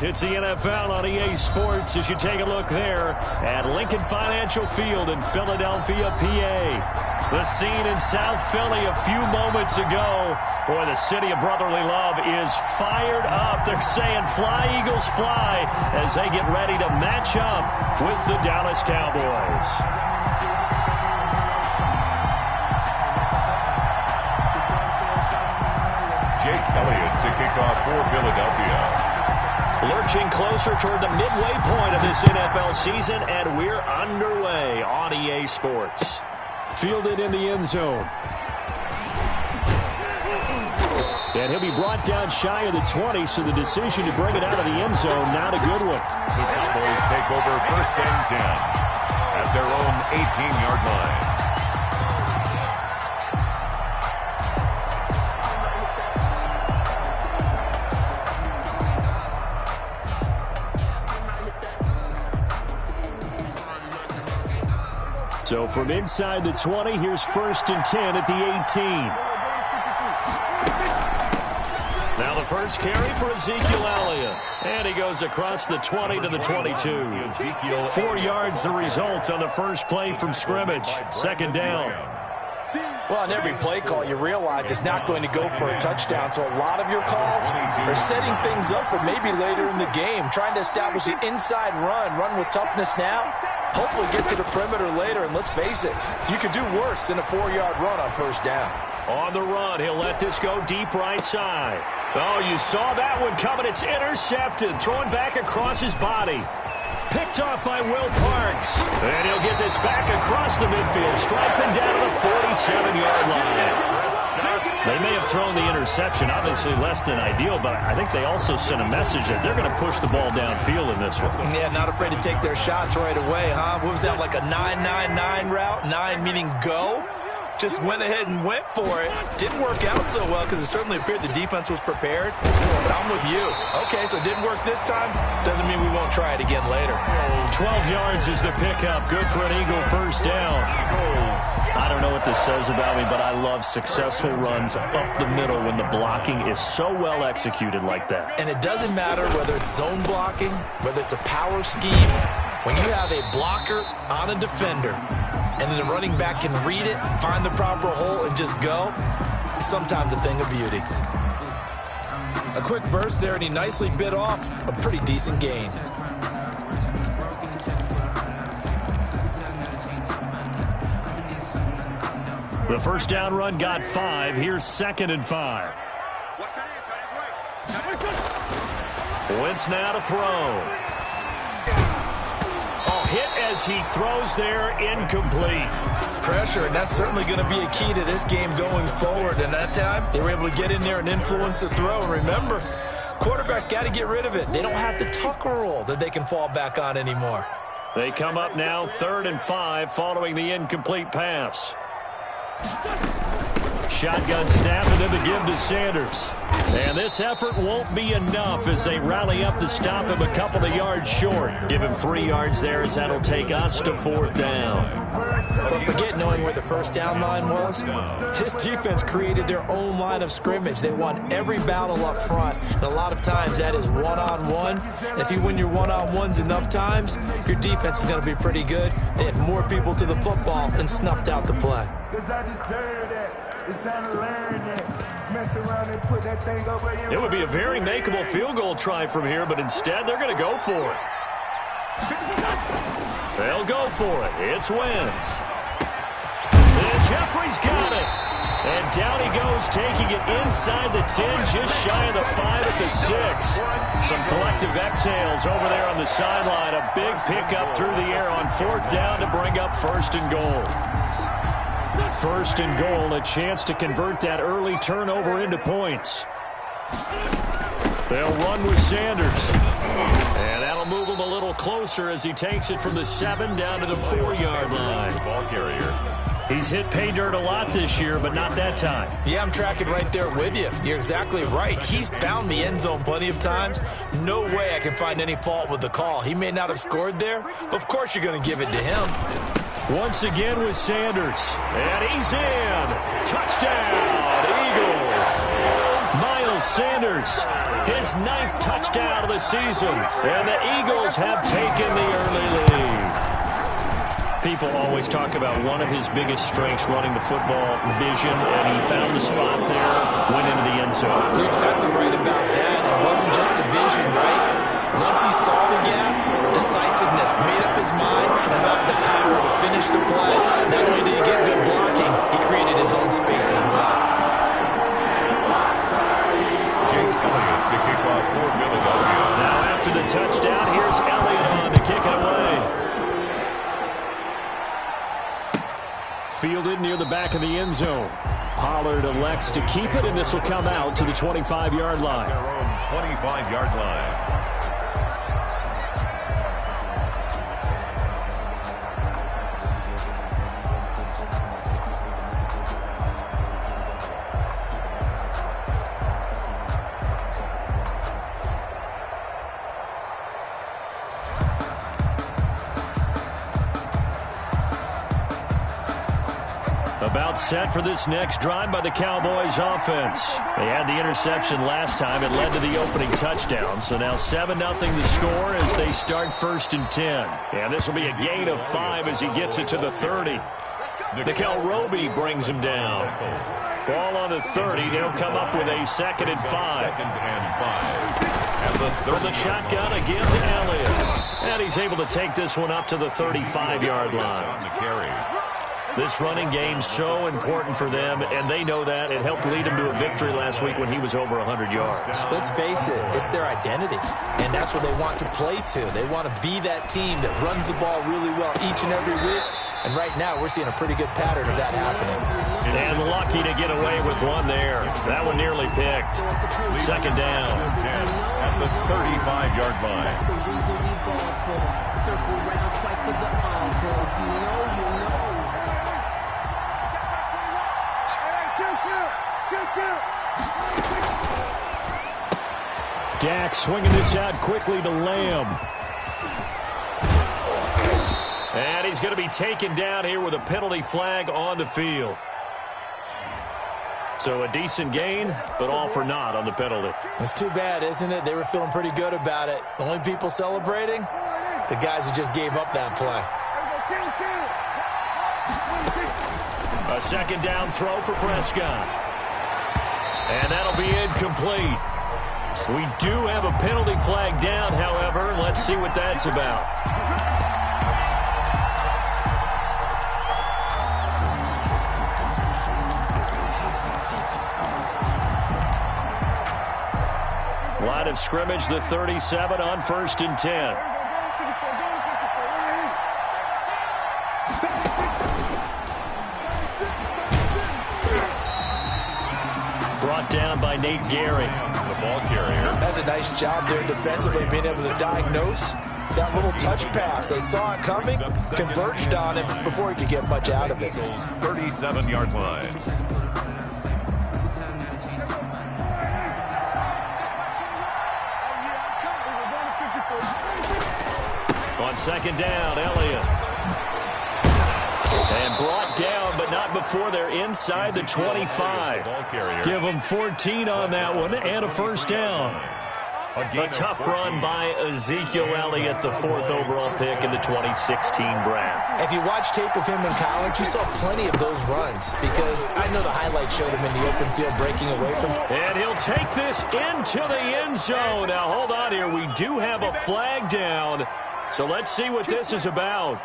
It's the NFL on EA Sports as you take a look there at Lincoln Financial Field in Philadelphia, PA. The scene in South Philly a few moments ago. Boy, the city of brotherly love is fired up. They're saying fly, Eagles, fly, as they get ready to match up with the Dallas Cowboys. Jake Elliott to kick off for Philadelphia. Lurching closer toward the midway point of this NFL season, and we're underway on EA Sports. Fielded in the end zone. And he'll be brought down shy of the 20, so the decision to bring it out of the end zone, not a good one. The Cowboys take over 1st and 10 at their own 18-yard line. So from inside the 20, here's 1st and 10 at the 18. Now the first carry for Ezekiel Elliott. And he goes across the 20 to the 22. 4 yards the result on the first play from scrimmage. 2nd down. Well, on every play call, you realize it's not going to go for a touchdown. So a lot of your calls are setting things up for maybe later in the game, trying to establish the inside run with toughness now. Hopefully get to the perimeter later, and let's face it, you could do worse than a 4-yard run on 1st down. On the run, he'll let this go deep right side. Oh, you saw that one coming. It's intercepted, throwing back across his body. Picked off by Will Parks. And he'll get this back across the midfield, striping down to the 47-yard line. They may have thrown the interception, obviously less than ideal, but I think they also sent a message that they're going to push the ball downfield in this one. Yeah, not afraid to take their shots right away, huh? What was that, like a 9-9-9 route? 9 meaning go? Just went ahead and went for it. Didn't work out so well because it certainly appeared the defense was prepared. But I'm with you. Okay, so it didn't work this time. Doesn't mean we won't try it again later. 12 yards is the pickup. Good for an Eagle 1st down. I don't know what this says about me, but I love successful runs up the middle when the blocking is so well executed like that. And it doesn't matter whether it's zone blocking, whether it's a power scheme. When you have a blocker on a defender, and then the running back can read it, find the proper hole, and just go, sometimes a thing of beauty. A quick burst there, and he nicely bit off a pretty decent gain. The 1st down run got 5. Here's 2nd and 5. Wentz now to throw. Hit as he throws there, incomplete. Pressure, and that's certainly going to be a key to this game going forward. And that time, they were able to get in there and influence the throw. And remember, quarterbacks got to get rid of it. They don't have the Tucker rule that they can fall back on anymore. They come up now 3rd and 5 following the incomplete pass. Shotgun snap and then the give to Sanders. And this effort won't be enough as they rally up to stop him a couple of yards short. Give him 3 yards there as that'll take us to 4th down. But forget knowing where the 1st down line was. This defense created their own line of scrimmage. They won every battle up front. And a lot of times that is one-on-one. And if you win your one-on-ones enough times, your defense is going to be pretty good. They had more people to the football and snuffed out the play. It would be a very makeable field goal try from here, but instead they're going to go for it. They'll go for it. It's Wentz. And Jeffrey's got it. And down he goes, taking it inside the 10, just shy of the 5 at the 6. Some collective exhales over there on the sideline. A big pickup through the air on 4th down to bring up 1st and goal. 1st and goal, a chance to convert that early turnover into points. They'll run with Sanders. And that'll move him a little closer as he takes it from the 7 down to the 4-yard line. Ball carrier. He's hit pay dirt a lot this year, but not that time. Yeah, I'm tracking right there with you. You're exactly right. He's found the end zone plenty of times. No way I can find any fault with the call. He may not have scored there, but of course you're going to give it to him. Once again with Sanders. And he's in. Touchdown, Eagles. Miles Miles Sanders, his 9th touchdown of the season. And the Eagles have taken the early lead. People always talk about one of his biggest strengths running the football, vision, and he found the spot there, went into the end zone. You're exactly right about that. It wasn't just the vision, right? Once he saw the gap, decisiveness, made up his mind, and about the power to finish the play. Not only did he get good blocking, he created his own space as well. Jake Elliott to kick off for Philadelphia. Now after the touchdown, here's Elliott on to kick it away. Fielded near the back of the end zone. Pollard elects to keep it, and this will come out to the 25-yard line. Their own 25-yard line. About set for this next drive by the Cowboys offense. They had the interception last time. It led to the opening touchdown. So now 7-0 the score as they start 1st and 10. And this will be a gain of 5 as he gets it to the 30. Nickel Roby brings him down. Ball on the 30. They'll come up with a 2nd and 5. 2nd and 5. From the shotgun again to Elliott. And he's able to take this one up to the 35-yard line. On the carry. This running game so important for them, and they know that. It helped lead them to a victory last week when he was over 100 yards. Let's face it, it's their identity, and that's what they want to play to. They want to be that team that runs the ball really well each and every week, and right now we're seeing a pretty good pattern of that happening. And lucky to get away with one there. That one nearly picked. 2nd down. 10 at the 35-yard line. Circle round twice for the encore. If you know, you know. Dak swinging this out quickly to Lamb. And he's going to be taken down here with a penalty flag on the field. So a decent gain, but all for naught on the penalty. It's too bad, isn't it? They were feeling pretty good about it. The only people celebrating? The guys who just gave up that play. A 2nd down throw for Prescott. And that'll be incomplete. We do have a penalty flag down, however. Let's see what that's about. Line of scrimmage, the 37 on 1st and 10. Brought down by Nate Gehry. The ball carrier. That's a nice job there defensively, being able to diagnose that little touch pass. They saw it coming, converged on it before he could get much out of it. Eagles 37-yard line. On 2nd down, Elliott. And brought down, but not before they're inside the 25. Give them 14 on that one and a 1st down. A tough run by Ezekiel Elliott, the 4th overall pick in the 2016 draft. If you watch tape of him in college, you saw plenty of those runs because I know the highlights showed him in the open field breaking away from. And he'll take this into the end zone. Now, hold on here. We do have a flag down, so let's see what this is about.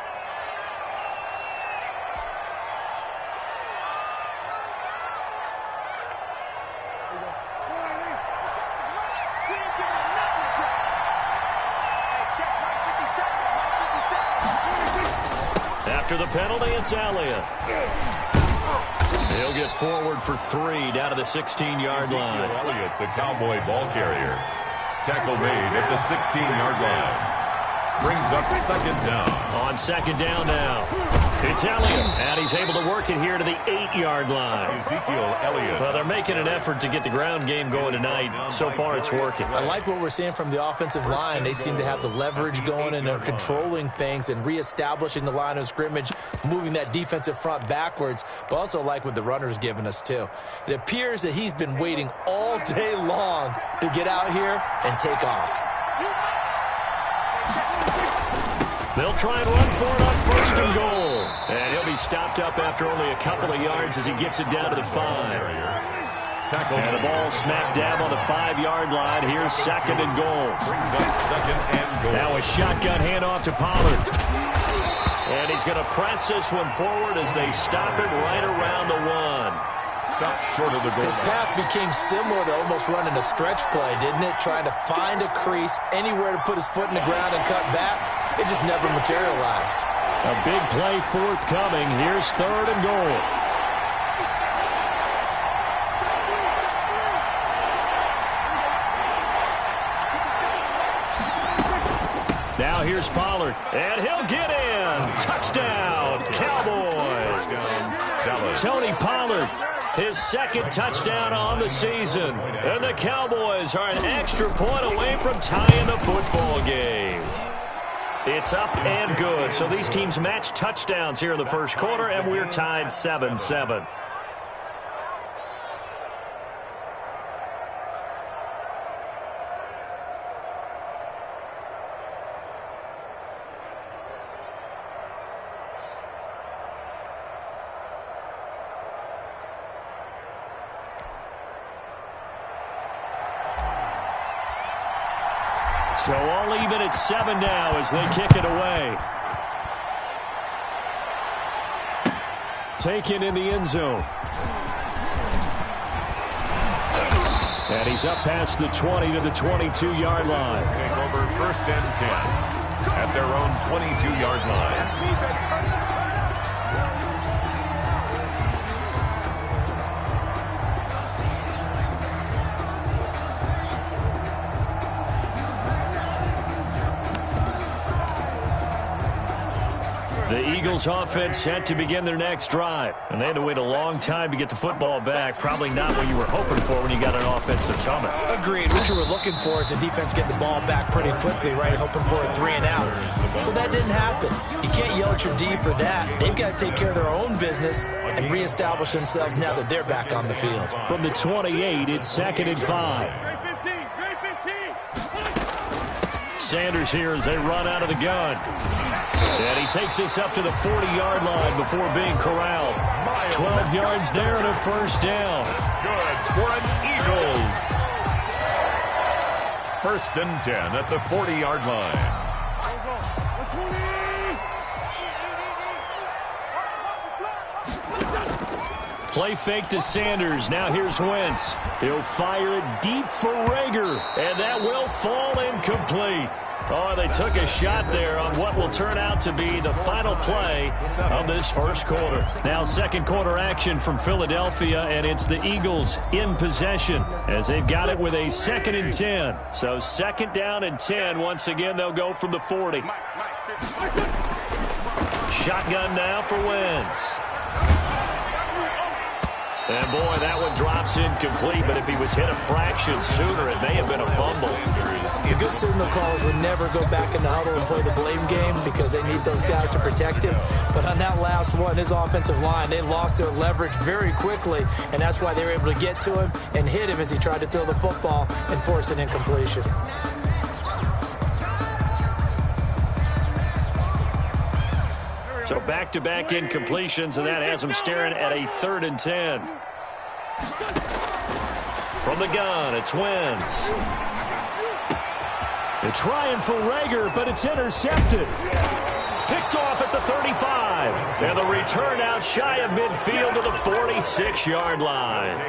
After the penalty, it's Elliott. He'll get forward for 3 down to the 16-yard line. Elliott, the Cowboy ball carrier. Tackle made at the 16-yard line. Brings up 2nd down. On 2nd down now. It's Elliott, and he's able to work it here to the 8-yard line. Ezekiel Elliott. Well, they're making an effort to get the ground game going tonight. So far, it's working. I like what we're seeing from the offensive line. They seem to have the leverage going, and they're controlling things and reestablishing the line of scrimmage, moving that defensive front backwards, but also like what the runner's giving us, too. It appears that he's been waiting all day long to get out here and take off. They'll try and run for it on 1st and goal. And he'll be stopped up after only a couple of yards as he gets it down to the 5. And the ball smack dab on the 5-yard line. Here's 2nd and goal. Brings up 2nd and goal. Now a shotgun handoff to Pollard. And he's going to press this one forward as they stop it right around the 1. Stopped short of the goal. His path became similar to almost running a stretch play, didn't it? Trying to find a crease, anywhere to put his foot in the ground and cut back. It just never materialized. A big play forthcoming. Here's 3rd and goal. Now here's Pollard, and he'll get in. Touchdown, Cowboys. Dallas. Tony Pollard, his 2nd touchdown on the season. And the Cowboys are an extra point away from tying the football game. It's up and good. So these teams match touchdowns here in the 1st quarter, and we're tied 7-7. So all even at 7 now as they kick it away. Taken in the end zone. And he's up past the 20 to the 22-yard line. Take over 1st and 10 at their own 22-yard line. The Eagles offense set to begin their next drive. And they had to wait a long time to get the football back. Probably not what you were hoping for when you got an offense that's humming. Agreed. What you were looking for is the defense getting the ball back pretty quickly, right? Hoping for a 3 and out. So that didn't happen. You can't yell at your D for that. They've got to take care of their own business and reestablish themselves now that they're back on the field. From the 28, it's 2nd and 5. Sanders here as they run out of the gun. And he takes this up to the 40-yard line before being corralled. 12 yards there and a 1st down. Good for an Eagles. 1st and 10 at the 40-yard line. Play fake to Sanders. Now here's Wentz. He'll fire it deep for Rager. And that will fall incomplete. Oh, they took a shot there on what will turn out to be the final play of this 1st quarter. Now 2nd quarter action from Philadelphia, and it's the Eagles in possession as they've got it with a 2nd and 10. So 2nd down and 10. Once again, they'll go from the 40. Shotgun now for Wentz. And, boy, that one drops incomplete, but if he was hit a fraction sooner, it may have been a fumble. The good signal callers would never go back in the huddle and play the blame game because they need those guys to protect him. But on that last one, his offensive line, they lost their leverage very quickly, and that's why they were able to get to him and hit him as he tried to throw the football and force an incompletion. So back-to-back incompletions, and that has them staring at a 3rd and 10. From the gun, it's Wentz. They're trying for Rager, but it's intercepted. Picked off at the 35. And the return out shy of midfield to the 46-yard line.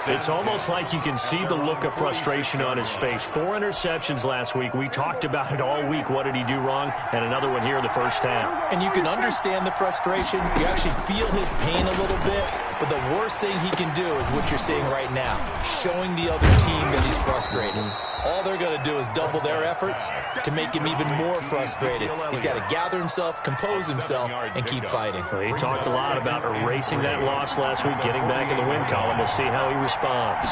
It's almost like you can see the look of frustration on his face. 4 interceptions last week. We talked about it all week. What did he do wrong? And another one here in the 1st half. And you can understand the frustration. You actually feel his pain a little bit. But the worst thing he can do is what you're seeing right now, showing the other team that he's frustrated. All they're going to do is double their efforts to make him even more frustrated. He's got to gather himself himself, compose himself, and keep fighting. Well, he talked a lot about erasing that loss last week, getting back in the win column. We'll see how he responds.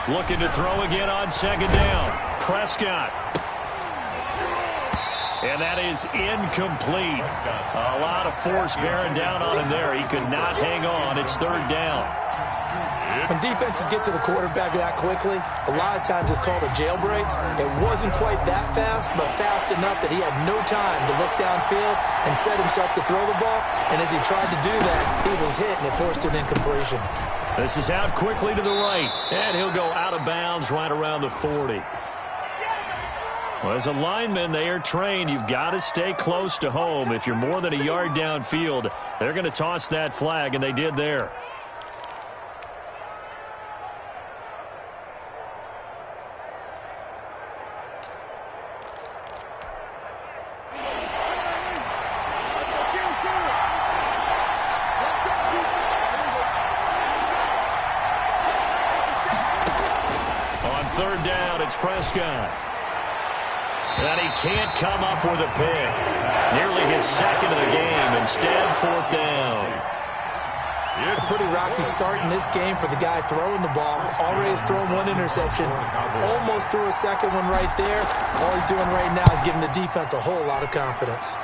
Looking to throw again on second down. Prescott. And that is incomplete. A lot of force bearing down on him there. He could not hang on. It's third down. When defenses get to the quarterback that quickly, a lot of times it's called a jailbreak. It wasn't quite that fast, but fast enough that he had no time to look downfield and set himself to throw the ball. And as he tried to do that, he was hit, and it forced an incompletion. This is out quickly to the right, and he'll go out of bounds right around the 40. Well, as a lineman, they are trained. You've got to stay close to home. If you're more than a yard downfield, they're going to toss that flag, and they did there. Third down, it's Prescott. And he can't come up with a pick. Nearly his second of the game. Instead, fourth down. A pretty rocky start in this game for the guy throwing the ball. Already has thrown one interception. Almost threw a second one right there. All he's doing right now is giving the defense a whole lot of confidence.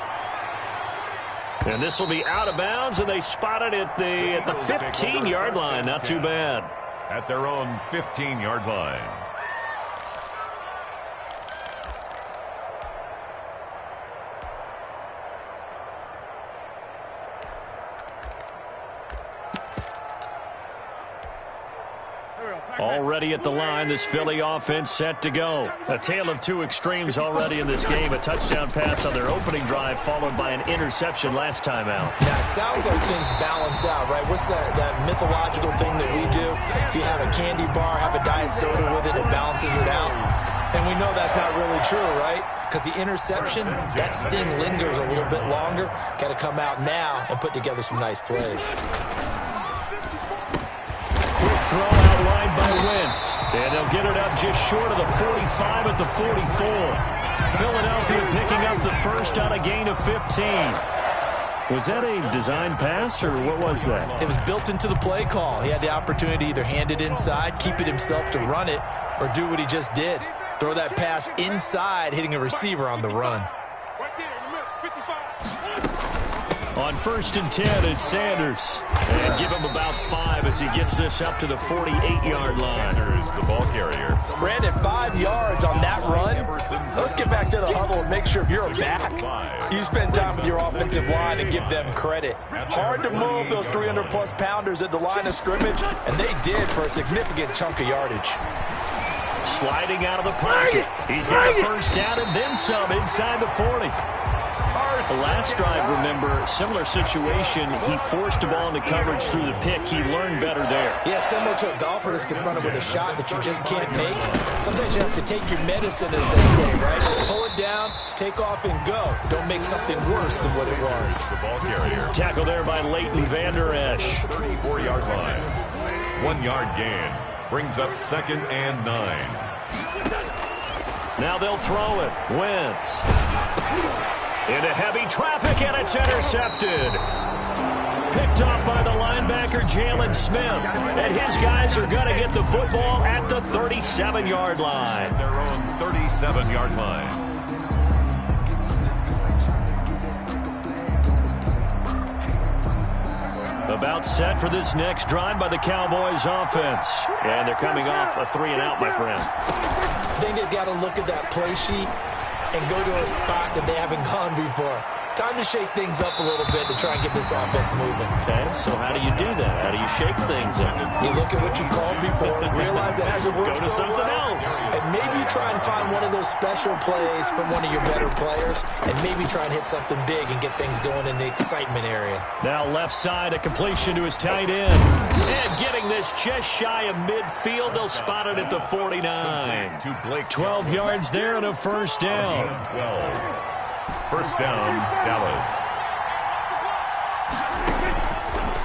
And this will be out of bounds, and they spot it at the 15-yard line. Not too bad. At their own 15-yard line. Already at the line, this Philly offense set to go. A tale of two extremes already in this game. A touchdown pass on their opening drive, followed by an interception last time out. Yeah, it sounds like things balance out, right? What's that mythological thing that we do? If you have a candy bar, have a diet soda with it, it balances it out. And we know that's not really true, right? Because the interception, that sting lingers a little bit longer. Got to come out now and put together some nice plays. Quick throw outlined by Wentz. And they'll get it up just short of the 45 at the 44. Philadelphia picking up the first on a gain of 15. Was that a design pass, or what was that? It was built into the play call. He had the opportunity to either hand it inside, keep it himself to run it, or do what he just did. Throw that pass inside, hitting a receiver on the run. On 1st and 10, it's Sanders. And give him about 5 as he gets this up to the 48-yard line. Sanders, the ball carrier. Brandon, 5 yards on that run. Let's get back to the huddle and make sure if you're a back, you spend time with your offensive line and give them credit. Hard to move those 300-plus pounders at the line of scrimmage, and they did for a significant chunk of yardage. Sliding out of the pocket. He's got a first down and then some inside the 40. The last drive, remember, similar situation. He forced the ball into coverage through the pick. He learned better there. Yeah, similar to a golfer that's confronted with a shot that you just can't make. Sometimes you have to take your medicine, as they say, right? Just pull it down, take off, and go. Don't make something worse than what it was. The ball carrier. Tackle there by Leighton Vander Esch. 34-yard line. 1 yard gain. Brings up 2nd and 9. Now they'll throw it. Wentz. Into heavy traffic, and it's intercepted. Picked off by the linebacker, Jalen Smith. And his guys are going to get the football at the 37-yard line. Their own 37-yard line. About set for this next drive by the Cowboys offense. And they're coming off a 3-and-out, my friend. I think they've got to look at that play sheet and go to a spot that they haven't gone before. Time to shake things up a little bit to try and get this offense moving. Okay, so how do you do that? How do you shake things up? You look at what you called before, realize it hasn't worked Go to something else. and maybe try and find one of those special plays from one of your better players, and maybe try and hit something big and get things going in the excitement area. Now left side, a completion to his tight end. And getting this just shy of midfield, they'll spot it at the 49. 12 yards there and a first down. 12. First down, Dallas.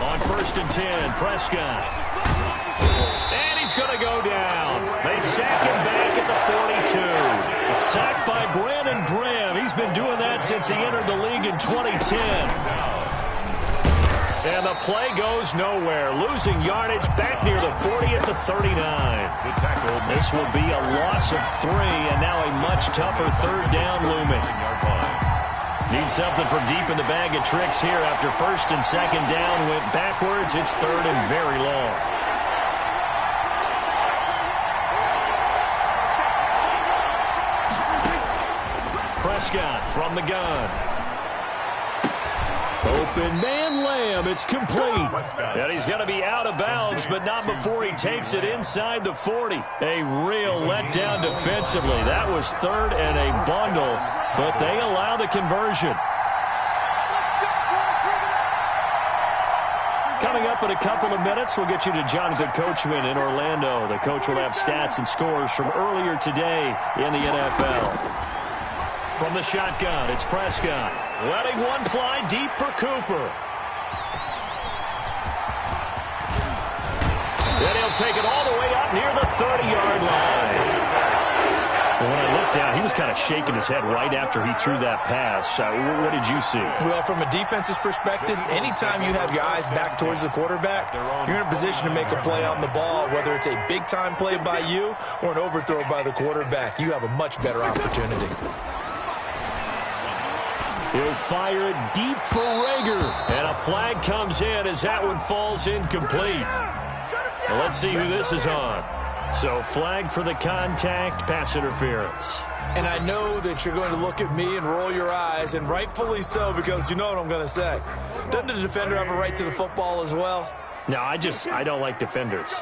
On 1st and 10, Prescott. And he's going to go down. They second back at the 42. A sack by Brandon Graham. He's been doing that since he entered the league in 2010. And the play goes nowhere. Losing yardage back near the 40 at the 39. This will be a loss of 3, and now a much tougher third down looming. Need something from deep in the bag of tricks here after first and second down went backwards. It's third and very long. Prescott from the gun. Open man Lamb. It's complete. And he's going to be out of bounds, but not before he takes it inside the 40. A real letdown defensively. That was third and a bundle, but they allow the conversion. Coming up in a couple of minutes, we'll get you to Jonathan Coachman in Orlando. The coach will have stats and scores from earlier today in the NFL. From the shotgun, it's Prescott. Letting one fly deep for Cooper. Then he'll take it all the way up near the 30-yard line. When I looked down, he was kind of shaking his head right after he threw that pass. What did you see? Well, from a defense's perspective, anytime you have your eyes back towards the quarterback, you're in a position to make a play on the ball, whether it's a big-time play by you or an overthrow by the quarterback. You have a much better opportunity. He'll fire it deep for Rager. And a flag comes in as that one falls incomplete. Well, let's see who this is on. So flag for the contact, pass interference. And I know that you're going to look at me and roll your eyes, and rightfully so, because you know what I'm going to say. Doesn't the defender have a right to the football as well? No, I don't like defenders.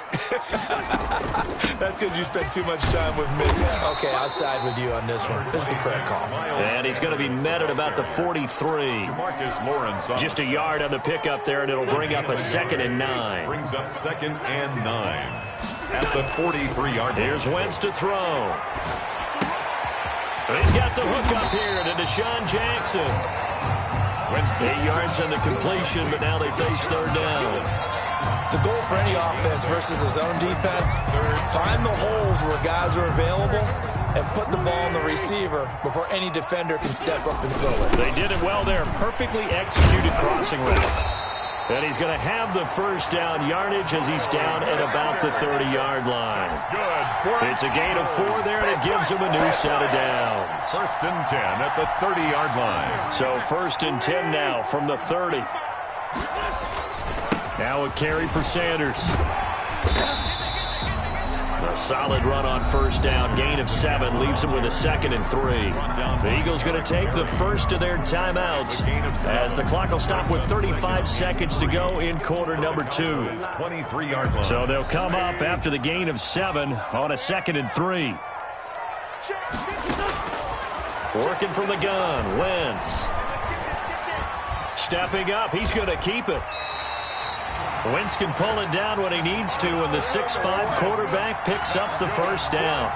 That's because you spent too much time with me. Okay, I'll side with you on this one. This is the correct call. And he's going to be met at about the 43. Just a yard on the pickup there, and it'll bring up a 2nd and 9. Brings up 2nd and 9 at the 43-yard line. Here's Wentz to throw. He's got the hook up here to Deshaun Jackson. 8 yards on the completion, but now they face third down. The goal for any offense versus his own defense, find the holes where guys are available and put the ball in the receiver before any defender can step up and fill it. They did it well there. Perfectly executed crossing route. And he's going to have the first down yardage as he's down at about the 30-yard line. It's a gain of 4 there, and it gives him a new set of downs. 1st and 10 at the 30-yard line. So 1st and 10 now from the 30. Now a carry for Sanders. A solid run on first down. Gain of 7 leaves him with a 2nd and 3. The Eagles going to take the first of their timeouts as the clock will stop with 35 seconds to go in quarter number 2. 23-yard line. So they'll come up after the gain of 7 on a 2nd and 3. Working from the gun, Wentz. Stepping up, he's going to keep it. Wentz can pull it down when he needs to, and the 6'5" quarterback picks up the first down.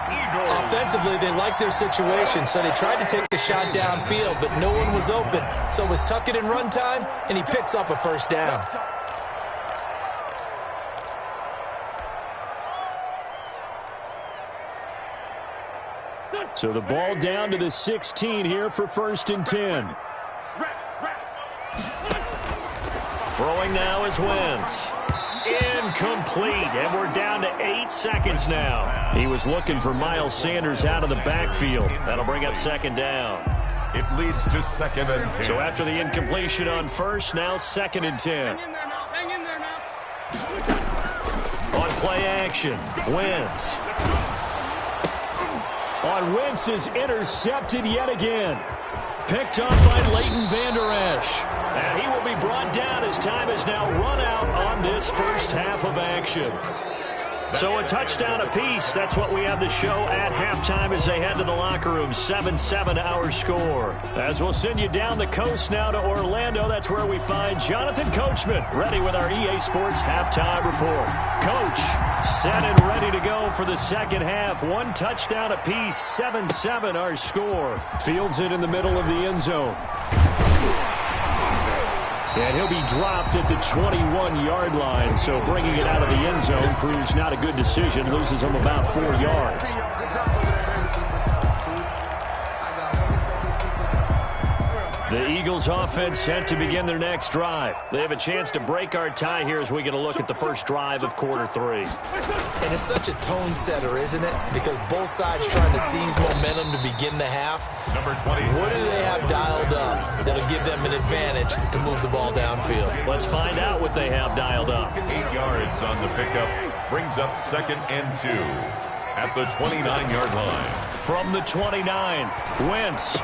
Offensively, they like their situation, so they tried to take a shot downfield, but no one was open. So it was tuck it in run time, and he picks up a first down. So the ball down to the 16 here for 1st and 10. Throwing now is Wentz. Incomplete, and we're down to 8 seconds now. He was looking for Miles Sanders out of the backfield. That'll bring up 2nd down. It leads to 2nd and 10. So after the incompletion on first, now 2nd and 10. On play action, Wentz. On Wentz is intercepted yet again. Picked up by Leighton Vander Esch. And he will be brought down as time is now run out on this first half of action. So a touchdown apiece. That's what we have the show at halftime as they head to the locker room. 7-7 our score. As we'll send you down the coast now to Orlando. That's where we find Jonathan Coachman ready with our EA Sports halftime report. Coach, set and ready to go for the second half. 1 touchdown apiece. 7-7 our score. Fields it in the middle of the end zone. And he'll be dropped at the 21-yard line, so bringing it out of the end zone proves not a good decision. Loses him about 4 yards. The Eagles offense set to begin their next drive. They have a chance to break our tie here as we get a look at the first drive of quarter 3. And it's such a tone setter, isn't it? Because both sides trying to seize momentum to begin the half. Number 20. What do they have dialed up that'll give them an advantage to move the ball downfield? Let's find out what they have dialed up. 8 yards on the pickup. Brings up 2nd and 2 at the 29-yard line. From the 29, Wentz.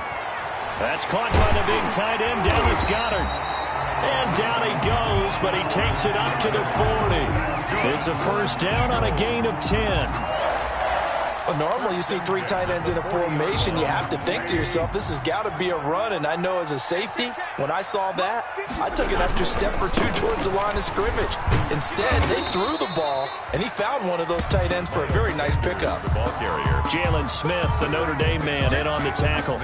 That's caught by the big tight end, Dallas Goedert. And down he goes, but he takes it up to the 40. It's a first down on a gain of 10. Well, normally you see 3 tight ends in a formation. You have to think to yourself, this has got to be a run. And I know as a safety, when I saw that, I took an extra step or 2 towards the line of scrimmage. Instead, they threw the ball, and he found one of those tight ends for a very nice pickup. The ball carrier. Jalen Smith, the Notre Dame man, in on the tackle.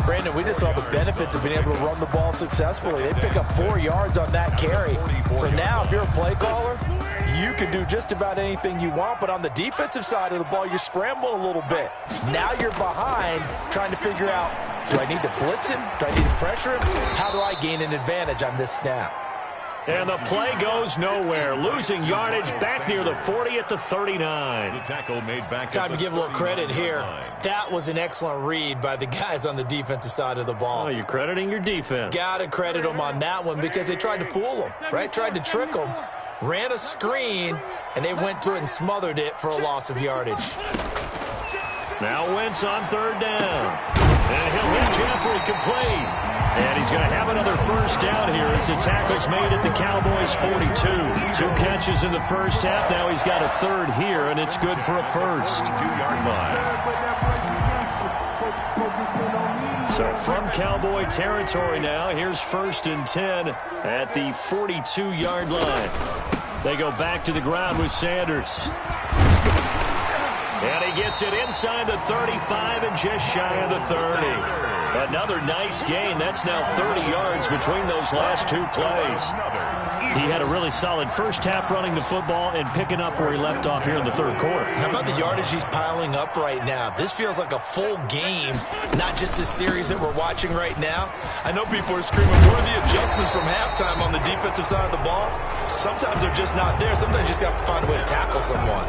Brandon, we just saw the benefits of being able to run the ball successfully. They pick up 4 yards on that carry. So now if you're a play caller, you can do just about anything you want. But on the defensive side of the ball, you're scrambling a little bit. Now you're behind trying to figure out, do I need to blitz him? Do I need to pressure him? How do I gain an advantage on this snap? And the play goes nowhere. Losing yardage back near the 40 at the 39. The tackle made back. Time to give a little credit here. That was an excellent read by the guys on the defensive side of the ball. Oh, you're crediting your defense. Got to credit them on that one because they tried to fool them, right? Tried to trick them. Ran a screen, and they went to it and smothered it for a loss of yardage. Now Wentz on 3rd down. And he'll hit Jeffrey complete. And he's going to have another first down here as the tackle's made at the Cowboys' 42. 2 catches in the first half. Now he's got a 3rd here, and it's good for a first. 2-yard line. So from Cowboy territory now, here's 1st and 10 at the 42-yard line. They go back to the ground with Sanders. And he gets it inside the 35 and just shy of the 30. Another nice gain. That's now 30 yards between those last 2 plays. He had a really solid first half running the football and picking up where he left off here in the 3rd quarter. How about the yardage he's piling up right now? This feels like a full game, not just this series that we're watching right now. I know people are screaming, where are the adjustments from halftime on the defensive side of the ball? Sometimes they're just not there. Sometimes you just have to find a way to tackle someone.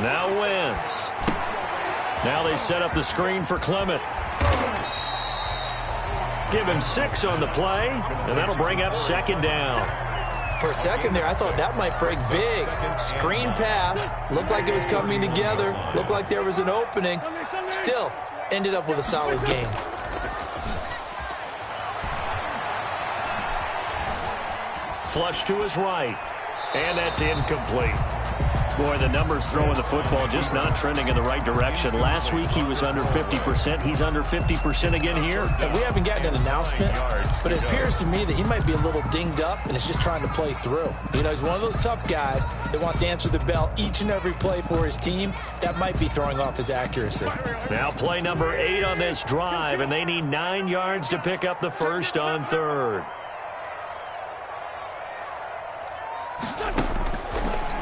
Now Wentz. Now they set up the screen for Clement. Give him 6 on the play, and that'll bring up 2nd down. For a second there, I thought that might break big. Screen pass. Looked like it was coming together. Looked like there was an opening. Still, ended up with a solid game. Flush to his right. And that's incomplete. Boy, the numbers throwing the football just not trending in the right direction. Last week he was under 50%. He's under 50% again here. And we haven't gotten an announcement, but it appears to me that he might be a little dinged up and is just trying to play through. You know, he's one of those tough guys that wants to answer the bell each and every play for his team. That might be throwing off his accuracy. Now play number 8 on this drive, and they need 9 yards to pick up the first on 3rd.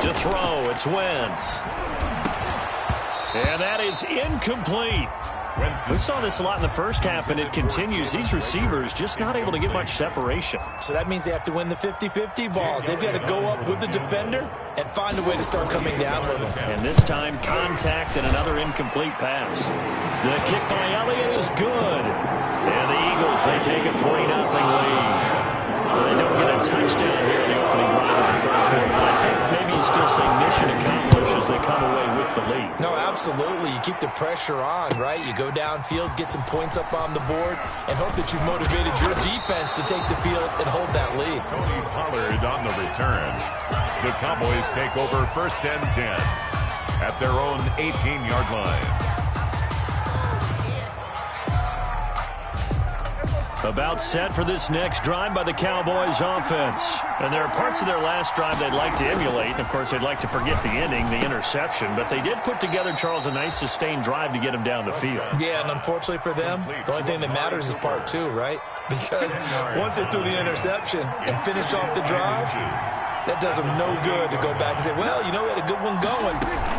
To throw, it's Wentz. And that is incomplete. We saw this a lot in the first half, and it continues. These receivers just not able to get much separation. So that means they have to win the 50-50 balls. They've got to go up with the defender and find a way to start coming down with them. And this time, contact and another incomplete pass. The kick by Elliott is good. And the Eagles, they take a 3-0 lead. Well, they don't get a touchdown here in the opening round of the 3rd quarter. But I think maybe you still say mission accomplished as they come away with the lead. No, absolutely. You keep the pressure on, right? You go downfield, get some points up on the board, and hope that you've motivated your defense to take the field and hold that lead. Tony Pollard on the return. The Cowboys take over 1st and 10 at their own 18-yard line. About set for this next drive by the Cowboys offense. And there are parts of their last drive they'd like to emulate. And, of course, they'd like to forget the ending, the interception. But they did put together, Charles, a nice sustained drive to get them down the field. Yeah, and unfortunately for them, the only thing that matters is part two, right? Because once they threw the interception and finished off the drive, that does them no good to go back and say, well, you know, we had a good one going.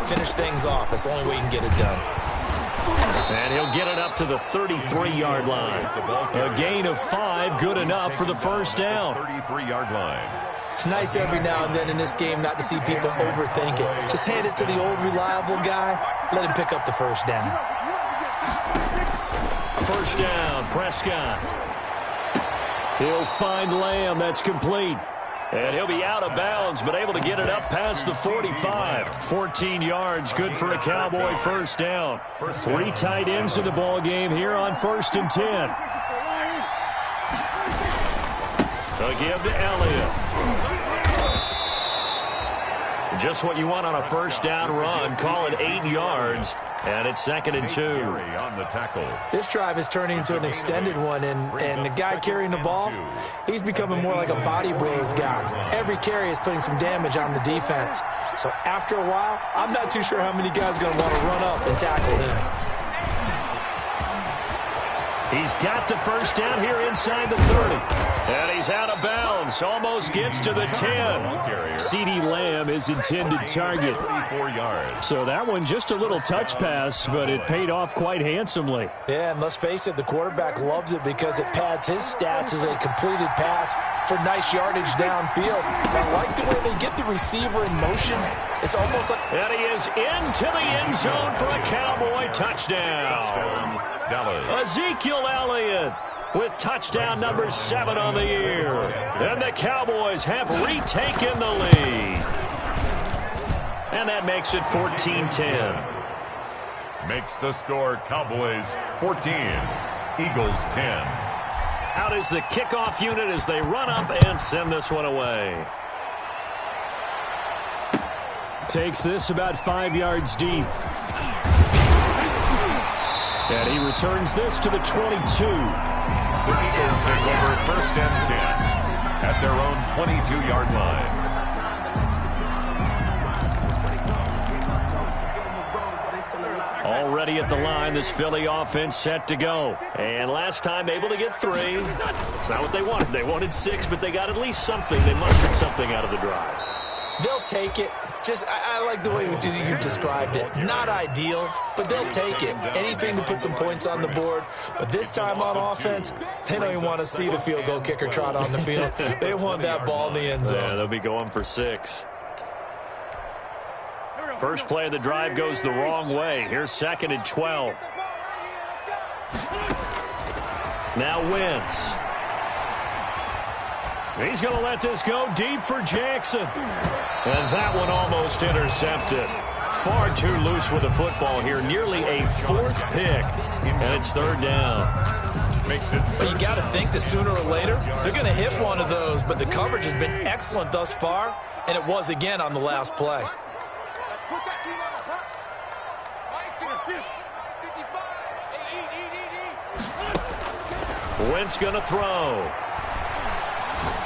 Finish things off. That's the only way you can get it done. And he'll get it up to the 33-yard line. A gain of 5, good enough for the first down. 33-yard line. It's nice every now and then in this game not to see people overthink it. Just hand it to the old reliable guy. Let him pick up the first down. First down, Prescott. He'll find Lamb. That's complete. And he'll be out of bounds, but able to get it up past the 45. 14 yards, good for a Cowboy first down. 3 tight ends in the ball game here on 1st and 10. They'll give to Elliott. Just what you want on a first down run. Call it 8 yards. And it's 2nd and 2. On the tackle. This drive is turning into an extended one, and the guy carrying the ball, he's becoming more like a body blows guy. Every carry is putting some damage on the defense. So after a while, I'm not too sure how many guys are going to want to run up and tackle him. He's got the first down here inside the 30. And he's out of bounds. Almost gets to the 10. CeeDee Lamb is intended target. 34 yards. So that one just a little touch pass, but it paid off quite handsomely. Yeah, and let's face it, the quarterback loves it because it pads his stats as a completed pass for nice yardage downfield. I like the way they get the receiver in motion. It's almost like... And he is into the end zone for a Cowboy touchdown. Dallas. Ezekiel Elliott with touchdown number 7 on the year. And the Cowboys have retaken the lead. And that makes it 14-10. Makes the score Cowboys 14, Eagles 10. Out is the kickoff unit as they run up and send this one away. Takes this about 5 yards deep. And he returns this to the 22. The Eagles take over 1st and 10 at their own 22-yard line. Already at the line, this Philly offense set to go. And last time able to get 3. It's not what they wanted. They wanted 6, but they got at least something. They mustered something out of the drive. They'll take it. Just, I like the way you described it. Not ideal, but they'll take it. Anything to put some points on the board. But this time on offense, they don't even want to see the field goal kicker trot on the field. They want that ball in the end zone. Yeah, they'll be going for 6. First play of the drive goes the wrong way. Here's 2nd and 12. Now Wentz. He's going to let this go deep for Jackson. And that one almost intercepted. Far too loose with the football here. Nearly a 4th pick. And it's 3rd down. Makes it. But you got to think that sooner or later, they're going to hit one of those. But the coverage has been excellent thus far. And it was again on the last play. Wentz going to throw.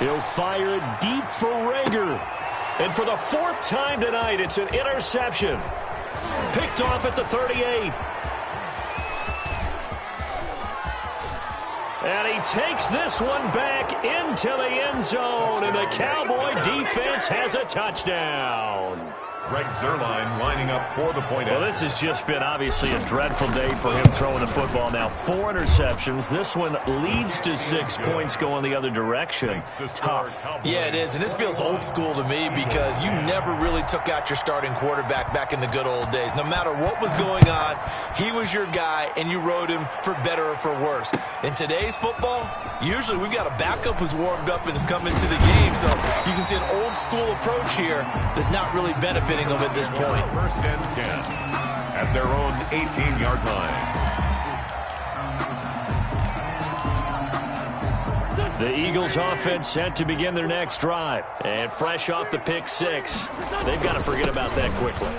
He'll fire it deep for Rager. And for the 4th time tonight, it's an interception. Picked off at the 38. And he takes this one back into the end zone. And the Cowboy defense has a touchdown. Greg Zuerlein lining up for the point. Well, this has just been obviously a dreadful day for him throwing the football. Now 4 interceptions. This one leads to 6 points going the other direction. Tough. Yeah, it is. And this feels old school to me because you never really took out your starting quarterback back in the good old days. No matter what was going on, he was your guy, and you rode him for better or for worse. In today's football, usually we've got a backup who's warmed up and is coming to the game. So you can see an old school approach here that's not really benefiting them at this point. 1st and 10 at their own 18-yard line. The Eagles offense set to begin their next drive. And fresh off the pick 6, they've got to forget about that quickly.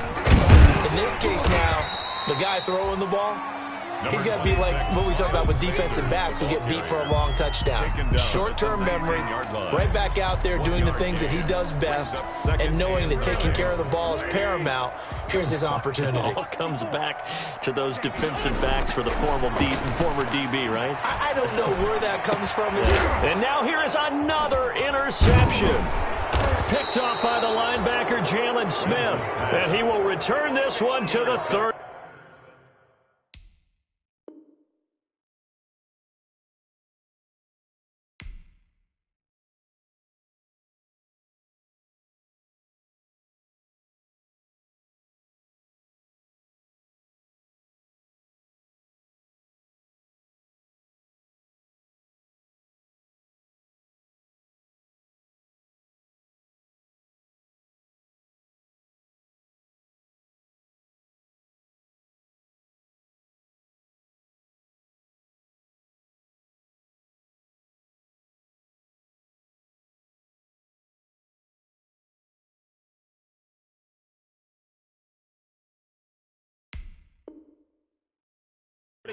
In this case now, the guy throwing the ball, He's got to be like what we talk about with defensive backs who get beat for a long touchdown. Short-term memory, right back out there doing the things that he does best, and knowing that taking care of the ball is paramount. Here's his opportunity. It all comes back to those defensive backs for the former DB, right? I don't know where that comes from. And now here is another interception. Picked off by the linebacker, Jalen Smith. And he will return this one to the 30.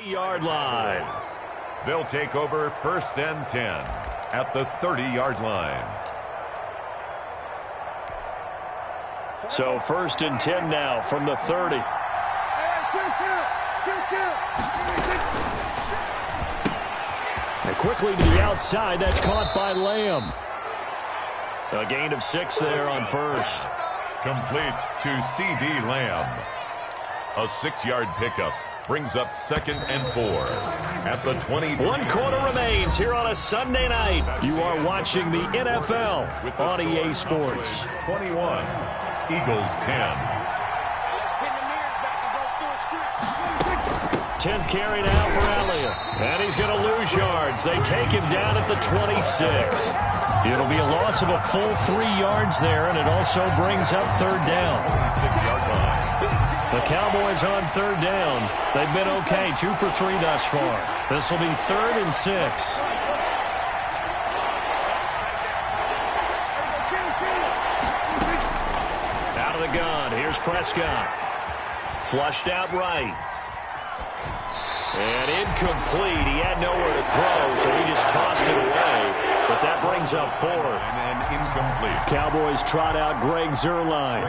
Yard line. They'll take over 1st and 10 at the 30-yard line. So 1st and 10 now from the 30. And quickly to the outside. That's caught by Lamb. A gain of 6 there on 1st. Complete to C.D. Lamb. A 6-yard pickup brings up 2nd and 4 at the 20. 1 quarter remains here on a Sunday night. You are watching the NFL on EA Sports. 21, Eagles 10. 10th carry now for Elliott. And he's going to lose yards. They take him down at the 26. It'll be a loss of a full 3 yards there, and it also brings up 3rd down. 26-yard line. The Cowboys on 3rd down. They've been okay, 2 for 3 thus far. This will be 3rd and 6. Out of the gun. Here's Prescott. Flushed out right. And incomplete. He had nowhere to throw, so he just tossed it away. But that brings up 4th. And incomplete. Cowboys trot out Greg Zuerlein.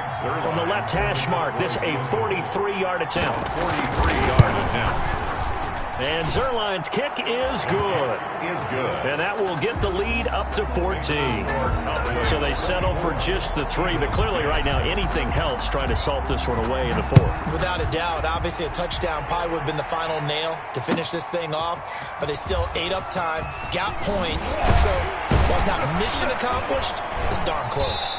From the left hash mark, this a 43-yard attempt. 43-yard attempt. And Zuerlein's kick is good. And that will get the lead up to 14. So they settle for just the 3. But clearly right now anything helps trying to salt this one away in the 4th. Without a doubt, obviously a touchdown probably would have been the final nail to finish this thing off. But they still ate up time, got points. So while it's not mission accomplished, it's darn close.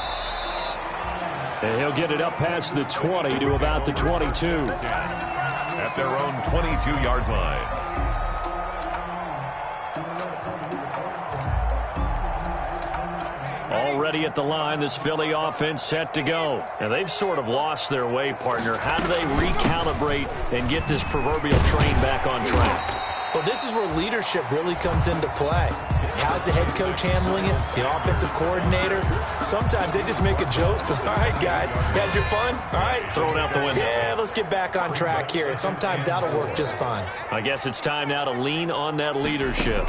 And he'll get it up past the 20 to about the 22. At their own 22-yard line. Already at the line, this Philly offense set to go. And they've sort of lost their way, partner. How do they recalibrate and get this proverbial train back on track? Well, this is where leadership really comes into play. How's the head coach handling it? The offensive coordinator? Sometimes they just make a joke. All right, guys, you had your fun? All right. Throw it out the window. Yeah, let's get back on track here. And sometimes that'll work just fine. I guess it's time now to lean on that leadership.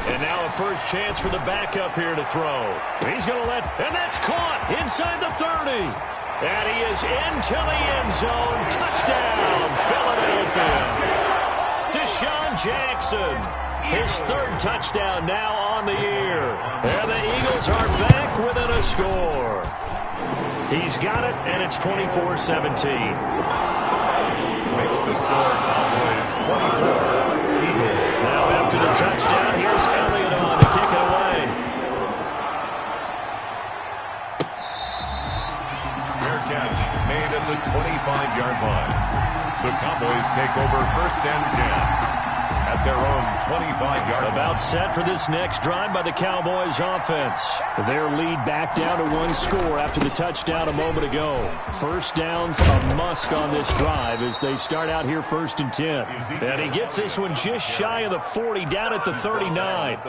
And now a first chance for the backup here to throw. He's going to and that's caught inside the 30. And he is into the end zone. Touchdown, Philadelphia. Deshaun Jackson, his 3rd touchdown now on the year. And the Eagles are back within a score. He's got it, and it's 24-17. Makes the score Cowboys 24. Eagles. Now after the touchdown, here's Elliott on to kick it away. Fair catch made at the 25-yard line. The Cowboys take over 1st and 10 at their own 25-yard line. About set for this next drive by the Cowboys offense. Their lead back down to 1 score after the touchdown a moment ago. First down's a must on this drive as they start out here 1st and 10. And he gets this one just shy of the 40, down at the 39.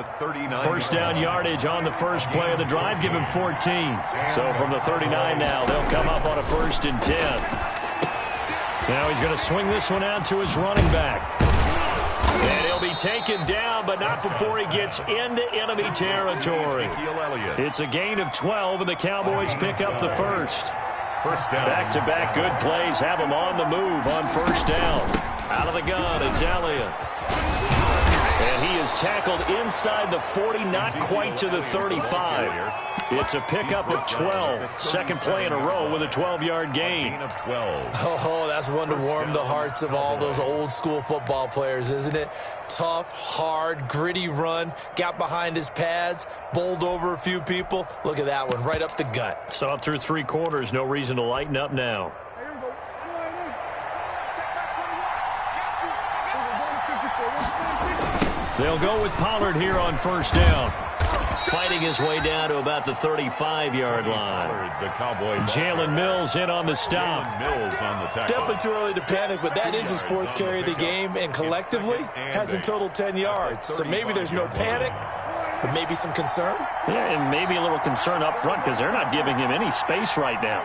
First down yardage on the first play of the drive, give him 14. So from the 39 now, they'll come up on a 1st and 10. Now he's going to swing this one out to his running back. And he'll be taken down, but not before he gets into enemy territory. It's a gain of 12, and the Cowboys pick up the first. Back-to-back good plays have him on the move on first down. Out of the gun, it's Elliott. And he is tackled inside the 40, not quite to the 35. It's a pickup of 12. Second play in a row with a 12-yard gain. Oh, that's one to warm the hearts of all those old-school football players, isn't it? Tough, hard, gritty run. Got behind his pads, bowled over a few people. Look at that one, right up the gut. So up through 3 quarters, no reason to lighten up now. They'll go with Pollard here on first down. Fighting his way down to about the 35-yard line. Jalen Mills in on the stop. Definitely too early to panic, but that is his 4th carry of the game, and collectively has a total 10 yards. So maybe there's no panic, but maybe some concern. Yeah, and maybe a little concern up front because they're not giving him any space right now.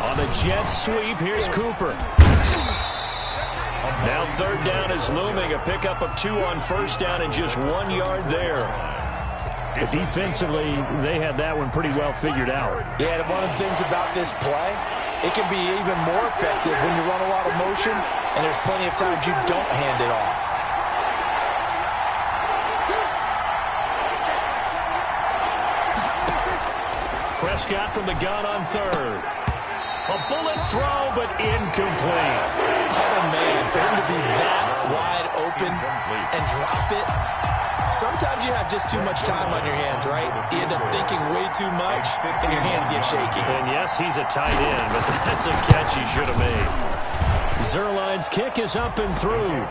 On the jet sweep, here's Cooper. Now third down is looming. A pickup of 2 on first down and just 1 yard there. But defensively, they had that one pretty well figured out. Yeah, and one of the things about this play, it can be even more effective when you run a lot of motion, and there's plenty of times you don't hand it off. Prescott from the gun on third. A bullet throw, but incomplete. Oh, man, for him to be that wide open and drop it. Sometimes you have just too much time on your hands, right? You end up thinking way too much, and your hands get shaky. And yes, he's a tight end, but that's a catch he should have made. Zuerlein's kick is up and through.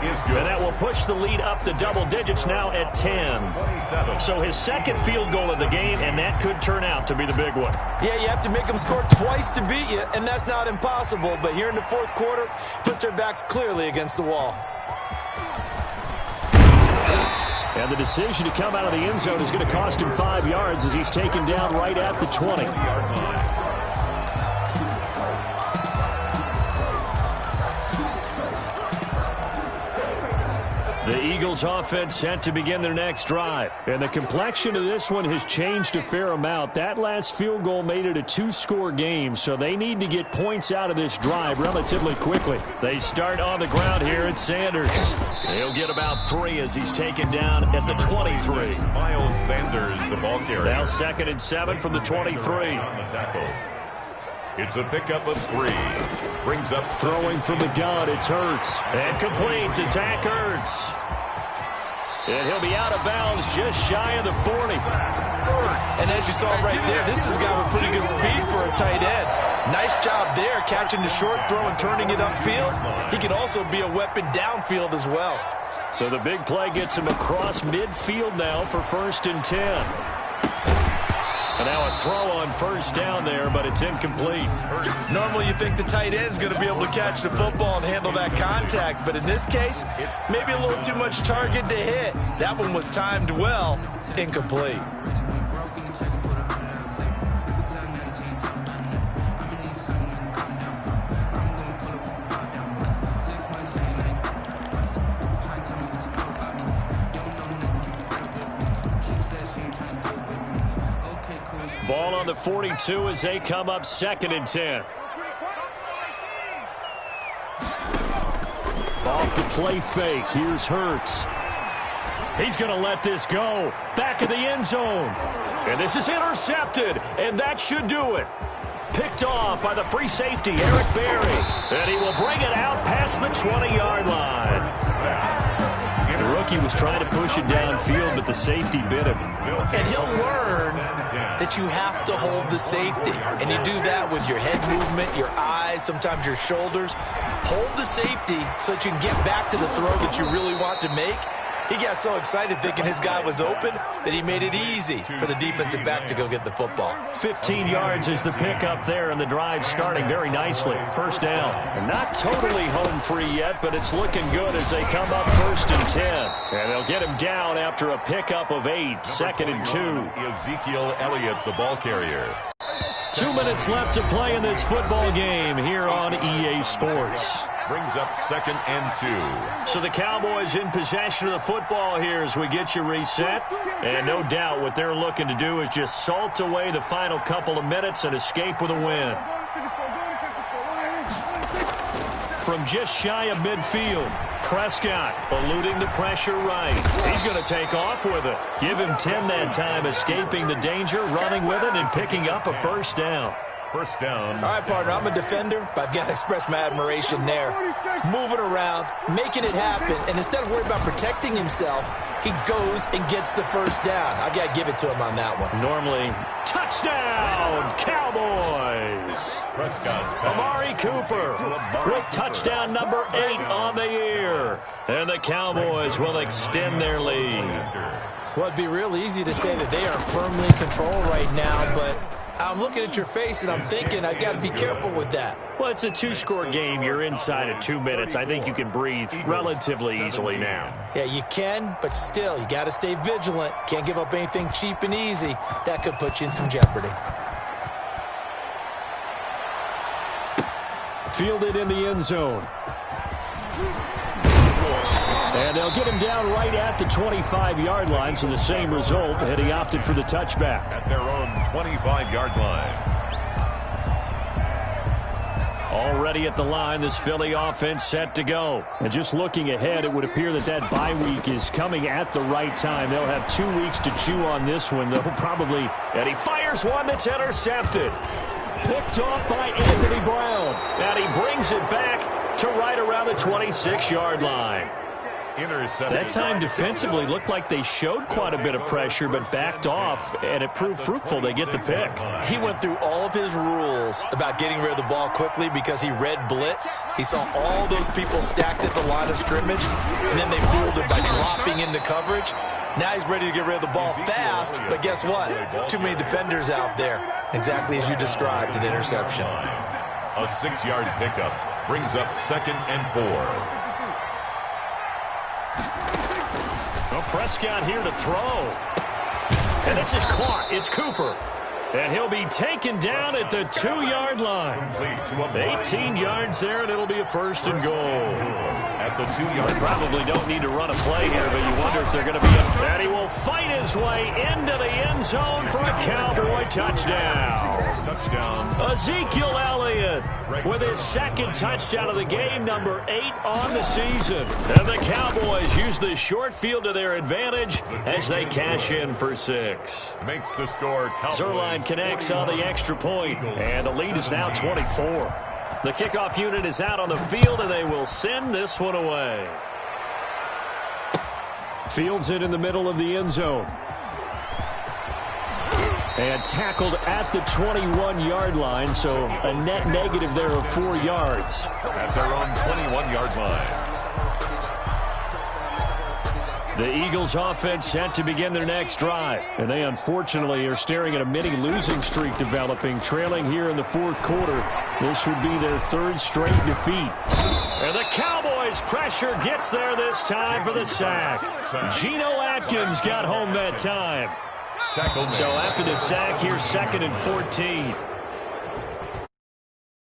And that will push the lead up to double digits now at 10. So his second field goal of the game, and that could turn out to be the big one. Yeah, you have to make them score twice to beat you, and that's not impossible. But here in the 4th quarter, puts their backs clearly against the wall. And the decision to come out of the end zone is going to cost him 5 yards as he's taken down right at the 20. The Eagles offense set to begin their next drive. And the complexion of this one has changed a fair amount. That last field goal made it a 2-score game, so they need to get points out of this drive relatively quickly. They start on the ground here at Sanders. He'll get about 3 as he's taken down at the 23. Miles Sanders, the ball carrier. Now 2nd and 7 from the 23. It's a pickup of 3. Brings up throwing from the gun. It's Hurts. And complete to Zach Ertz. And he'll be out of bounds just shy of the 40. And as you saw right there, this is a guy with pretty good speed for a tight end. Nice job there, catching the short throw and turning it upfield. He can also be a weapon downfield as well. So the big play gets him across midfield now for 1st and 10. And now a throw on first down there, but it's incomplete. Normally you think the tight end's going to be able to catch the football and handle that contact, but in this case, maybe a little too much target to hit. That one was timed well, incomplete. Ball on the 42 as they come up 2nd and 10. Off the play fake. Here's Hurts. He's going to let this go. Back of the end zone. And this is intercepted. And that should do it. Picked off by the free safety, Eric Berry. And he will bring it out past the 20-yard line. The rookie was trying to push it downfield, but the safety bit him. And he'll learn that you have to hold the safety. And you do that with your head movement, your eyes, sometimes your shoulders. Hold the safety so that you can get back to the throw that you really want to make. He got so excited thinking his guy was open that he made it easy for the defensive back to go get the football. 15 yards is the pickup there, and the drive starting very nicely. First down. Not totally home free yet, but it's looking good as they come up 1st and 10. And they'll get him down after a pickup of 8. 2nd and 2. Ezekiel Elliott, the ball carrier. 2 minutes left to play in this football game here on EA Sports. Brings up 2nd and 2. So the Cowboys in possession of the football here as we get you reset. And no doubt what they're looking to do is just salt away the final couple of minutes and escape with a win. From just shy of midfield, Prescott eluding the pressure right. He's going to take off with it. Give him 10 that time, escaping the danger, running with it, and picking up a first down. First down. All right, partner, I'm a defender, but I've got to express my admiration there. Moving around, making it happen, and instead of worrying about protecting himself, he goes and gets the first down. I've got to give it to him on that one. Normally, touchdown, Cowboys. Prescott's Amari Cooper with touchdown number 8 on the year. And the Cowboys will extend their lead. Well, it'd be real easy to say that they are firmly in control right now, but I'm looking at your face and I'm thinking I've got to be careful with that. Well, it's a 2-score game. You're inside of 2 minutes. I think you can breathe relatively easily now. Yeah, you can, but still, you got to stay vigilant. Can't give up anything cheap and easy. That could put you in some jeopardy. Fielded in the end zone. And they'll get him down right at the 25-yard line, so the same result, and he opted for the touchback. At their own 25-yard line. Already at the line, this Philly offense set to go. And just looking ahead, it would appear that bye week is coming at the right time. They'll have 2 weeks to chew on this one, though, probably. And he fires one that's intercepted. Picked off by Anthony Brown. And he brings it back to right around the 26-yard line. That time defensively looked like they showed quite a bit of pressure but backed off, and it proved fruitful. They get the pick. He went through all of his rules about getting rid of the ball quickly because he read blitz. He saw all those people stacked at the line of scrimmage, and then they fooled him by dropping into coverage. Now he's ready to get rid of the ball fast, but guess what? Too many defenders out there. Exactly as you described, an interception. A 6-yard pickup brings up 2nd and 4. Well, Prescott here to throw. And this is caught. It's Cooper. And he'll be taken down at the 2-yard line. 18 yards there, and it'll be a first and goal. At the 2-yard line. Probably don't need to run a play here, but you wonder if they're going to be up. And he will fight his way into the end zone for a Cowboy touchdown. Ezekiel Elliott with his 2nd touchdown of the game, number 8 on the season. And the Cowboys use the short field to their advantage as they cash in for 6. Makes the score. Zerline connects on the extra point, and the lead is now 24. The kickoff unit is out on the field, and they will send this one away. Fields it in the middle of the end zone. And tackled at the 21-yard line, so a net negative there of 4 yards. At their own 21-yard line. The Eagles offense set to begin their next drive. And they unfortunately are staring at a mini losing streak developing, trailing here in the 4th quarter. This would be their 3rd straight defeat. And the Cowboys pressure gets there this time for the sack. Geno Atkins got home that time. So after the sack, here's 2nd and 14.